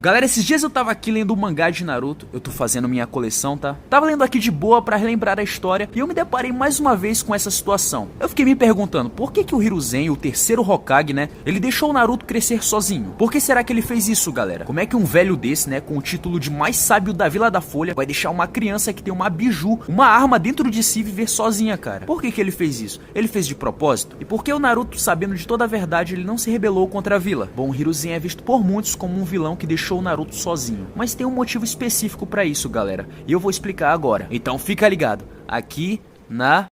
Galera, esses dias eu tava aqui lendo o mangá de Naruto, eu tô fazendo minha coleção, tá? Tava lendo aqui de boa pra relembrar a história e eu me deparei mais uma vez com essa situação. Eu fiquei me perguntando, por que o Hiruzen, o terceiro Hokage, né, ele deixou o Naruto crescer sozinho? Por que será que ele fez isso, galera? Como é que um velho desse, né, com o título de mais sábio da Vila da Folha, vai deixar uma criança que tem uma biju, uma arma dentro de si viver sozinha, cara? Por que ele fez isso? Ele fez de propósito? E por que o Naruto, sabendo de toda a verdade, ele não se rebelou contra a vila? Bom, o Hiruzen é visto por muitos como um vilão que deixou o Naruto sozinho, mas tem um motivo específico pra isso, galera, e eu vou explicar agora. Então fica ligado, aqui na...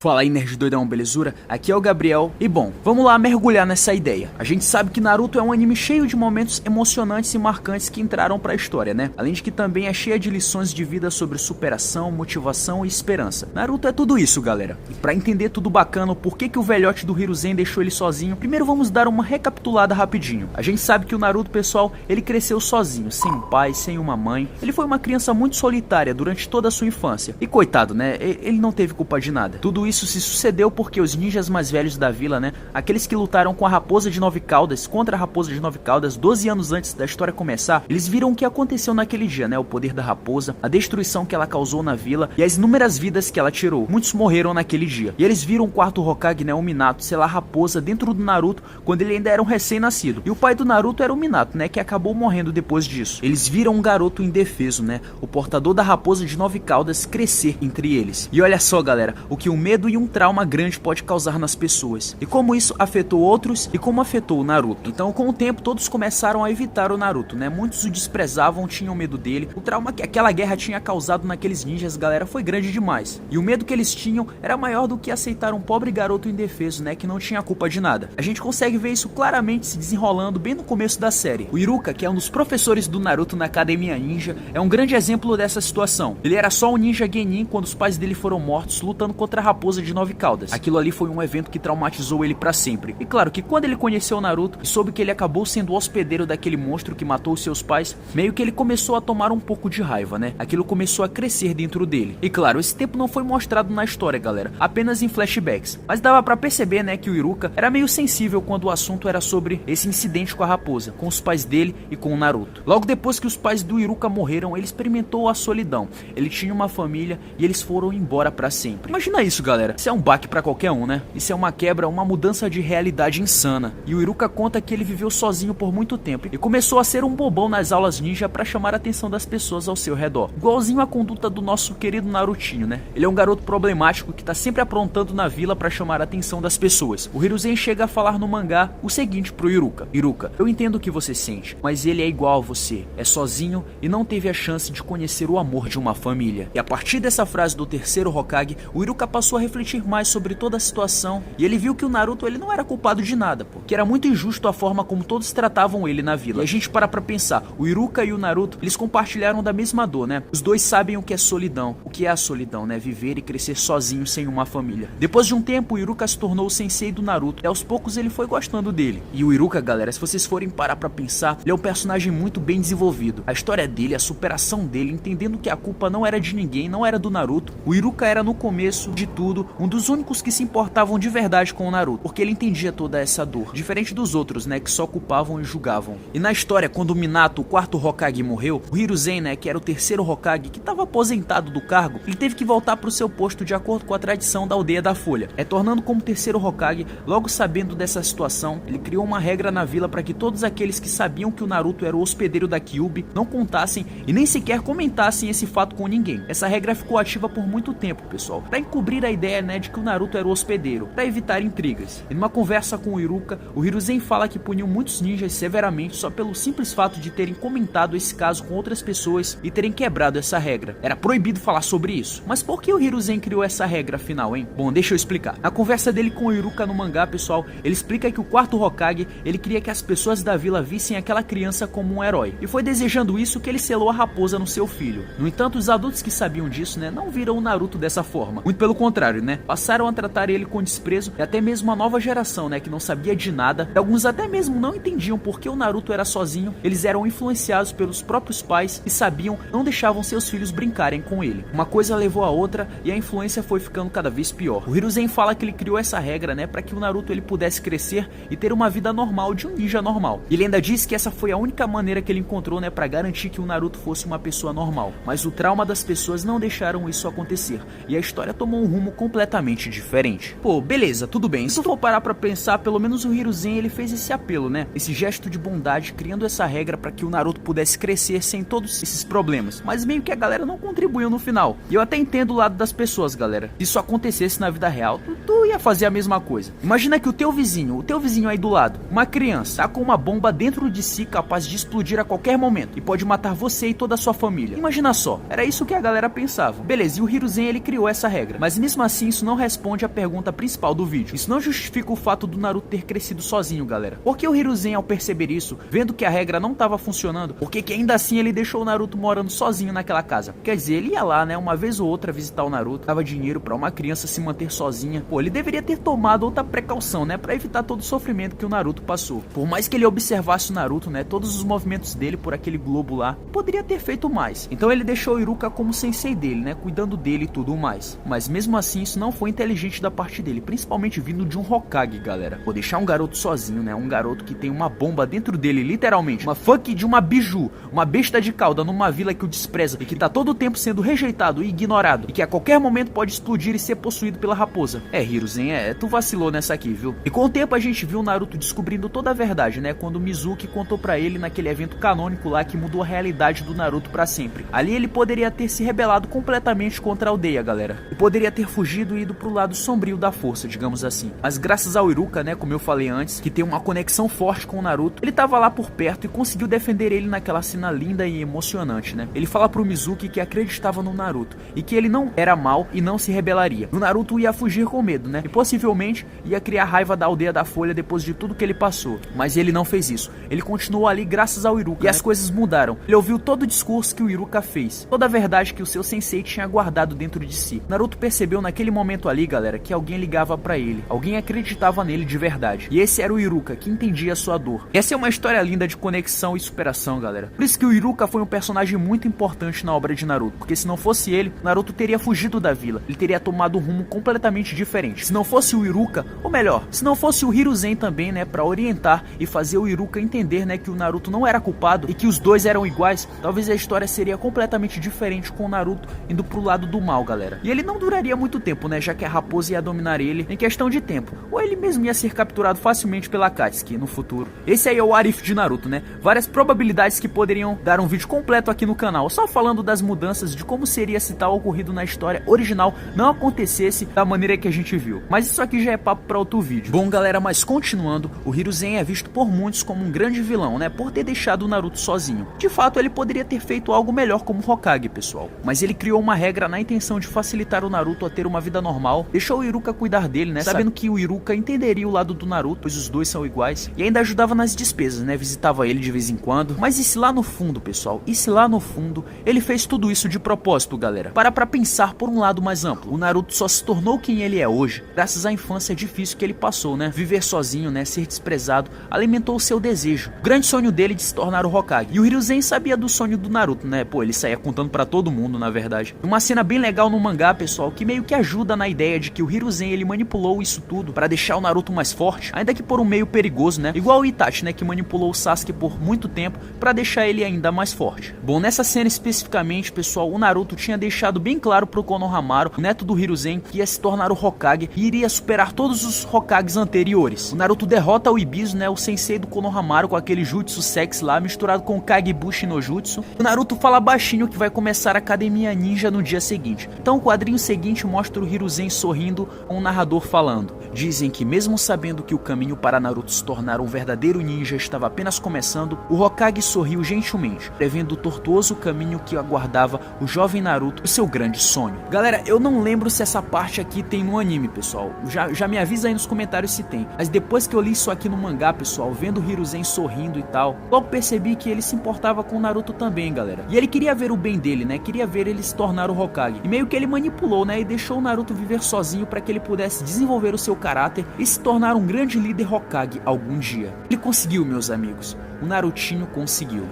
Fala aí, nerd doidão, belezura? Aqui é o Gabriel e bom, vamos lá mergulhar nessa ideia. A gente sabe que Naruto é um anime cheio de momentos emocionantes e marcantes que entraram pra história, né? Além de que também é cheia de lições de vida sobre superação, motivação e esperança. Naruto é tudo isso, galera. E pra entender tudo bacana, o porquê que o velhote do Hiruzen deixou ele sozinho, primeiro vamos dar uma recapitulada rapidinho. A gente sabe que o Naruto, pessoal, ele cresceu sozinho, sem um pai, sem uma mãe. Ele foi uma criança muito solitária durante toda a sua infância. E coitado, né? Ele não teve culpa de nada. Tudo isso se sucedeu porque os ninjas mais velhos da vila, né, aqueles que lutaram com a Raposa de Nove Caudas contra a Raposa de Nove Caudas 12 anos antes da história começar, eles viram o que aconteceu naquele dia, né, o poder da raposa, a destruição que ela causou na vila e as inúmeras vidas que ela tirou. Muitos morreram naquele dia. E eles viram o quarto Hokage, né, o Minato, selar a raposa dentro do Naruto quando ele ainda era um recém-nascido. E o pai do Naruto era o Minato, né, que acabou morrendo depois disso. Eles viram um garoto indefeso, né, o portador da Raposa de Nove Caudas, crescer entre eles. E olha só, galera, o que o medo e um trauma grande pode causar nas pessoas, e como isso afetou outros e como afetou o Naruto. Então, com o tempo, todos começaram a evitar o Naruto, né? Muitos o desprezavam, tinham medo dele. O trauma que aquela guerra tinha causado naqueles ninjas, galera, foi grande demais. E o medo que eles tinham era maior do que aceitar um pobre garoto indefeso, né? Que não tinha culpa de nada. A gente consegue ver isso claramente se desenrolando bem no começo da série. O Iruka, que é um dos professores do Naruto na Academia Ninja, é um grande exemplo dessa situação. Ele era só um ninja genin quando os pais dele foram mortos lutando contra a Raposa de Nove Caudas. Aquilo ali foi um evento que traumatizou ele pra sempre. E claro que quando ele conheceu o Naruto e soube que ele acabou sendo o hospedeiro daquele monstro que matou os seus pais, meio que ele começou a tomar um pouco de raiva, né? Aquilo começou a crescer dentro dele. E claro, esse tempo não foi mostrado na história, galera, apenas em flashbacks. Mas dava pra perceber, né, que o Iruka era meio sensível quando o assunto era sobre esse incidente com a raposa, com os pais dele e com o Naruto. Logo depois que os pais do Iruka morreram, ele experimentou a solidão. Ele tinha uma família e eles foram embora pra sempre. Imagina isso, galera. Isso é um baque pra qualquer um, né? Isso é uma quebra, uma mudança de realidade insana. E o Iruka conta que ele viveu sozinho por muito tempo e começou a ser um bobão nas aulas ninja pra chamar a atenção das pessoas ao seu redor. Igualzinho a conduta do nosso querido Narutinho, né? Ele é um garoto problemático que tá sempre aprontando na vila pra chamar a atenção das pessoas. O Hiruzen chega a falar no mangá o seguinte pro Iruka: Iruka, eu entendo o que você sente, mas ele é igual a você. É sozinho e não teve a chance de conhecer o amor de uma família. E a partir dessa frase do terceiro Hokage, o Iruka passou a refletir mais sobre toda a situação e ele viu que o Naruto ele não era culpado de nada, pô. Que era muito injusto a forma como todos tratavam ele na vila. E a gente para pra pensar, o Iruka e o Naruto, eles compartilharam da mesma dor, né? Os dois sabem o que é solidão. O que é a solidão, né? Viver e crescer sozinho sem uma família. Depois de um tempo, o Iruka se tornou o sensei do Naruto e aos poucos ele foi gostando dele. E o Iruka, galera, se vocês forem parar pra pensar, ele é um personagem muito bem desenvolvido. A história dele, a superação dele, entendendo que a culpa não era de ninguém, não era do Naruto. O Iruka era no começo de tudo um dos únicos que se importavam de verdade com o Naruto, porque ele entendia toda essa dor, diferente dos outros, né, que só culpavam e julgavam. E na história, quando o Minato, o quarto Hokage, morreu, o Hiruzen, né, que era o terceiro Hokage, que estava aposentado do cargo, ele teve que voltar pro seu posto de acordo com a tradição da Aldeia da Folha. Retornando como terceiro Hokage, logo sabendo dessa situação, ele criou uma regra na vila para que todos aqueles que sabiam que o Naruto era o hospedeiro da Kyuubi não contassem e nem sequer comentassem esse fato com ninguém. Essa regra ficou ativa por muito tempo, pessoal, para encobrir a ideia, né, de que o Naruto era o hospedeiro, para evitar intrigas. E numa conversa com o Iruka, o Hiruzen fala que puniu muitos ninjas severamente só pelo simples fato de terem comentado esse caso com outras pessoas e terem quebrado essa regra. Era proibido falar sobre isso. Mas por que o Hiruzen criou essa regra afinal, hein? Bom, deixa eu explicar. Na conversa dele com o Iruka no mangá, pessoal, ele explica que o quarto Hokage, ele queria que as pessoas da vila vissem aquela criança como um herói. E foi desejando isso que ele selou a raposa no seu filho. No entanto, os adultos que sabiam disso, né, não viram o Naruto dessa forma. Muito pelo contrário, contrário, né? Passaram a tratar ele com desprezo e até mesmo a nova geração, né, que não sabia de nada, e alguns até mesmo não entendiam por que o Naruto era sozinho. Eles eram influenciados pelos próprios pais e sabiam, não deixavam seus filhos brincarem com ele. Uma coisa levou a outra e a influência foi ficando cada vez pior. O Hiruzen fala que ele criou essa regra, né, para que o Naruto ele pudesse crescer e ter uma vida normal de um ninja normal. E ele ainda diz que essa foi a única maneira que ele encontrou, né, para garantir que o Naruto fosse uma pessoa normal. Mas o trauma das pessoas não deixaram isso acontecer e a história tomou um rumo completamente diferente. Pô, beleza, tudo bem. Se tu for parar pra pensar, pelo menos o Hiruzen ele fez esse apelo, né? Esse gesto de bondade, criando essa regra para que o Naruto pudesse crescer sem todos esses problemas. Mas meio que a galera não contribuiu no final. E eu até entendo o lado das pessoas, galera. Se isso acontecesse na vida real, tu ia fazer a mesma coisa. Imagina que o teu vizinho aí do lado, uma criança, tá com uma bomba dentro de si capaz de explodir a qualquer momento e pode matar você e toda a sua família. Imagina só, era isso que a galera pensava. Beleza, e o Hiruzen ele criou essa regra. Mas mesmo assim, isso não responde à pergunta principal do vídeo. Isso não justifica o fato do Naruto ter crescido sozinho, galera. Porque o Hiruzen, ao perceber isso, vendo que a regra não estava funcionando, porque que ainda assim ele deixou o Naruto morando sozinho naquela casa? Quer dizer, ele ia lá, né, uma vez ou outra visitar o Naruto, dava dinheiro pra uma criança se manter sozinha. Pô, ele deveria ter tomado outra precaução, né, pra evitar todo o sofrimento que o Naruto passou. Por mais que ele observasse o Naruto, né, todos os movimentos dele por aquele globo lá, poderia ter feito mais. Então ele deixou o Iruka como sensei dele, né, cuidando dele e tudo mais. Mas mesmo assim, isso não foi inteligente da parte dele, principalmente vindo de um Hokage, galera. Vou deixar um garoto sozinho, né, um garoto que tem uma bomba dentro dele, literalmente, uma funk de uma biju, uma besta de cauda numa vila que o despreza e que tá todo o tempo sendo rejeitado e ignorado, e que a qualquer momento pode explodir e ser possuído pela raposa. Hiruzen, tu vacilou nessa aqui, viu? E com o tempo a gente viu o Naruto descobrindo toda a verdade, né, quando o Mizuki contou pra ele naquele evento canônico lá que mudou a realidade do Naruto pra sempre. Ali ele poderia ter se rebelado completamente contra a aldeia, galera, e poderia ter fugido e ido pro lado sombrio da força, digamos assim. Mas graças ao Iruka, né, como eu falei antes, que tem uma conexão forte com o Naruto, ele tava lá por perto e conseguiu defender ele naquela cena linda e emocionante, né? Ele fala pro Mizuki que acreditava no Naruto e que ele não era mal e não se rebelaria. O Naruto ia fugir com medo, né? E possivelmente ia criar raiva da aldeia da Folha depois de tudo que ele passou. Mas ele não fez isso. Ele continuou ali graças ao Iruka, e as coisas mudaram. Ele ouviu todo o discurso que o Iruka fez, toda a verdade que o seu sensei tinha guardado dentro de si. Naruto percebeu naquele momento ali, galera, que alguém ligava pra ele, alguém acreditava nele de verdade. E esse era o Iruka, que entendia a sua dor. Essa é uma história linda de conexão e superação, galera. Por isso que o Iruka foi um personagem muito importante na obra de Naruto, porque se não fosse ele, Naruto teria fugido da vila. Ele teria tomado um rumo completamente diferente. Se não fosse o Iruka, ou melhor, se não fosse o Hiruzen também, né, pra orientar e fazer o Iruka entender, né, que o Naruto não era culpado e que os dois eram iguais, talvez a história seria completamente diferente, com o Naruto indo pro lado do mal, galera. E ele não duraria muito tempo, né, já que a raposa ia dominar ele em questão de tempo, ou ele mesmo ia ser capturado facilmente pela Akatsuki no futuro. Esse aí é o Arif de Naruto, né, várias probabilidades que poderiam dar um vídeo completo aqui no canal, só falando das mudanças, de como seria se tal ocorrido na história original não acontecesse da maneira que a gente viu. Mas isso aqui já é papo pra outro vídeo. Bom, galera, mas continuando, o Hiruzen é visto por muitos como um grande vilão, né, por ter deixado o Naruto sozinho. De fato, ele poderia ter feito algo melhor como Hokage, pessoal, mas ele criou uma regra na intenção de facilitar o Naruto a ter uma vida normal, deixou o Iruka cuidar dele, né, sabendo que o Iruka entenderia o lado do Naruto, pois os dois são iguais, e ainda ajudava nas despesas, né, visitava ele de vez em quando. Mas e se lá no fundo, pessoal, e se lá no fundo ele fez tudo isso de propósito, galera? Para pra pensar por um lado mais amplo. O Naruto só se tornou quem ele é hoje graças à infância difícil que ele passou, né, viver sozinho, né, ser desprezado, alimentou o seu desejo, o grande sonho dele de se tornar o Hokage. E o Hiruzen sabia do sonho do Naruto, né, pô, ele saía contando pra todo mundo, na verdade. Uma cena bem legal no mangá, pessoal, que meio que ajuda na ideia de que o Hiruzen, ele manipulou isso tudo pra deixar o Naruto mais forte, ainda que por um meio perigoso, né, igual o Itachi, né, que manipulou o Sasuke por muito tempo pra deixar ele ainda mais forte. Bom, nessa cena especificamente, pessoal, o Naruto tinha deixado bem claro pro Konohamaru, o neto do Hiruzen, que ia se tornar o Hokage e iria superar todos os Hokages anteriores. O Naruto derrota o Ibisu, né, o sensei do Konohamaru, com aquele jutsu sexy lá, misturado com o Kagebushi no jutsu. O Naruto fala baixinho que vai começar a academia ninja no dia seguinte. Então o quadrinho seguinte mostra o Hiruzen sorrindo com o narrador falando: dizem que mesmo sabendo que o caminho para Naruto se tornar um verdadeiro ninja estava apenas começando, o Hokage sorriu gentilmente, prevendo o tortuoso caminho que aguardava o jovem Naruto e seu grande sonho. Galera, eu não lembro se essa parte aqui tem no anime, pessoal. Já me avisa aí nos comentários se tem. Mas depois que eu li isso aqui no mangá, pessoal, vendo o Hiruzen sorrindo e tal, logo percebi que ele se importava com o Naruto também, galera. E ele queria ver o bem dele, né? Queria ver ele se tornar o Hokage. E meio que ele manipulou, né? E deixou Naruto viver sozinho para que ele pudesse desenvolver o seu caráter e se tornar um grande líder Hokage algum dia. Ele conseguiu, meus amigos. O Narutinho conseguiu.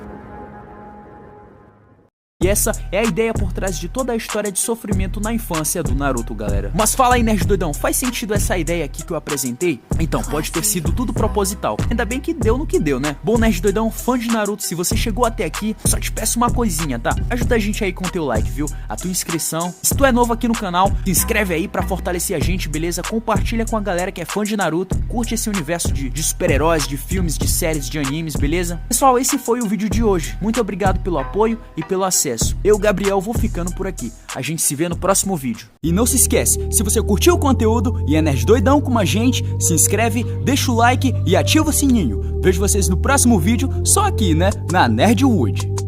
E essa é a ideia por trás de toda a história de sofrimento na infância do Naruto, galera. Mas fala aí, nerd doidão, faz sentido essa ideia aqui que eu apresentei? Então, pode ter sido tudo proposital. Ainda bem que deu no que deu, né? Bom, nerd doidão, fã de Naruto, se você chegou até aqui, só te peço uma coisinha, tá? Ajuda a gente aí com o teu like, viu? A tua inscrição. Se tu é novo aqui no canal, se inscreve aí pra fortalecer a gente, beleza? Compartilha com a galera que é fã de Naruto, curte esse universo de super-heróis, de filmes, de séries, de animes, beleza? Pessoal, esse foi o vídeo de hoje. Muito obrigado pelo apoio e pelo acesso. Eu, Gabriel, vou ficando por aqui. A gente se vê no próximo vídeo. E não se esquece, se você curtiu o conteúdo e é nerd doidão como a gente, se inscreve, deixa o like e ativa o sininho. Vejo vocês no próximo vídeo, só aqui, né, na Nerdwood.